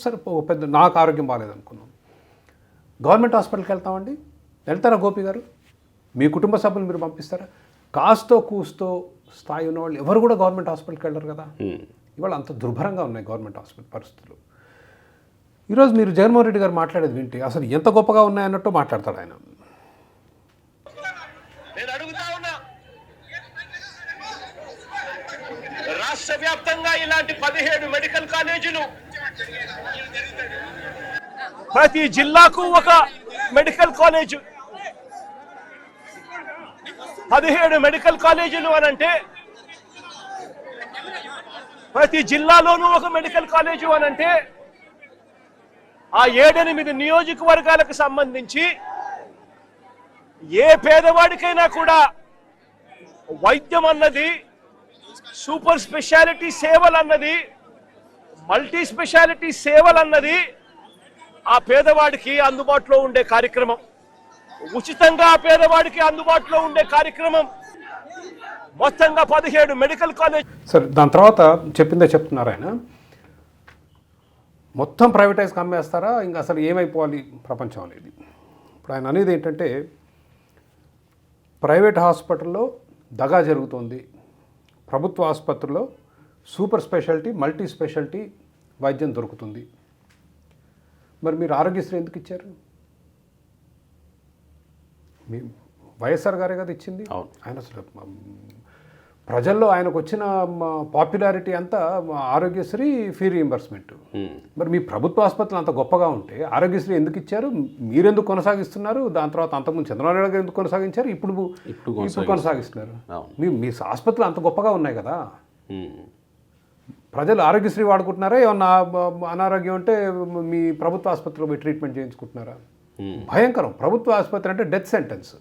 సరే పెద్ద నాకు ఆరోగ్యం బాగాలేదనుకున్నాం, గవర్నమెంట్ హాస్పిటల్కి వెళ్తామండి. వెళ్తారా గోపి గారు? మీ కుటుంబ సభ్యులు మీరు పంపిస్తారా? కాస్తో కూస్తో స్థాయి ఉన్నవాళ్ళు ఎవరు కూడా గవర్నమెంట్ హాస్పిటల్కి వెళ్ళరు కదా. ఇవాళ అంత దుర్భరంగా ఉన్నాయి గవర్నమెంట్ హాస్పిటల్ పరిస్థితులు. ఈరోజు మీరు జగన్మోహన్ రెడ్డి గారు మాట్లాడేది వింటే అసలు ఎంత గొప్పగా ఉన్నాయన్నట్టు మాట్లాడతాడు ఆయన. నేను అడుగుతా ఉన్నా, రాష్ట్ర వ్యాప్తంగా ఇలాంటి 17 మెడికల్ కాలేజీలు, ప్రతి జిల్లాకు ఒక మెడికల్ కాలేజ్, 17 మెడికల్ కాలేజీలు అని అంటే ప్రతి జిల్లాలోనూ ఒక మెడికల్ కాలేజు అని అంటే ఆ 7-8 నియోజకవర్గాలకు సంబంధించి ఏ పేదవాడికైనా కూడా వైద్యం అన్నది, సూపర్ స్పెషాలిటీ సేవలు అన్నది, మల్టీ స్పెషాలిటీ సేవలు అన్నది ఆ పేదవాడికి అందుబాటులో ఉండే కార్యక్రమం, ఉచితంగా ఆ పేదవాడికి అందుబాటులో ఉండే కార్యక్రమం. మొత్తంగా 17 మెడికల్ కాలేజ్. సరే, దాని తర్వాత చెప్పిందే చెప్తున్నారు ఆయన. మొత్తం ప్రైవేటైజ్ కమ్మేస్తారా, ఇంకా అసలు ఏమైపోవాలి ప్రపంచం అనేది. ఇప్పుడు ఆయన అనేది ఏంటంటే ప్రైవేట్ హాస్పిటల్లో దగా జరుగుతోంది, ప్రభుత్వ ఆసుపత్రిలో సూపర్ స్పెషాలిటీ మల్టీ స్పెషాలిటీ వైద్యం దొరుకుతుంది. మరి మీరు ఆరోగ్యశ్రీ ఎందుకు ఇచ్చారు? మీ వైఎస్ఆర్ గారే కదా ఇచ్చింది. ఆయన అసలు ప్రజల్లో ఆయనకు వచ్చిన పాపులారిటీ అంతా ఆరోగ్యశ్రీ ఫీ రీయింబర్స్మెంట్. మరి మీ ప్రభుత్వ ఆసుపత్రులు అంత గొప్పగా ఉంటే ఆరోగ్యశ్రీ ఎందుకు ఇచ్చారు? మీరెందుకు కొనసాగిస్తున్నారు? దాని తర్వాత అంతకుముందు చంద్రబాబు నాయుడు గారు ఎందుకు కొనసాగించారు? ఇప్పుడు కొనసాగిస్తున్నారు. మీ ఆసుపత్రులు అంత గొప్పగా ఉన్నాయి కదా. ప్రజలు ఆరోగ్యశ్రీ వాడుకుంటున్నారా? ఏమన్నా అనారోగ్యం అంటే మీ ప్రభుత్వ ఆసుపత్రిలో పోయి ట్రీట్మెంట్ చేయించుకుంటున్నారా? భయంకరం. ప్రభుత్వ ఆసుపత్రి అంటే డెత్ సెంటెన్స్.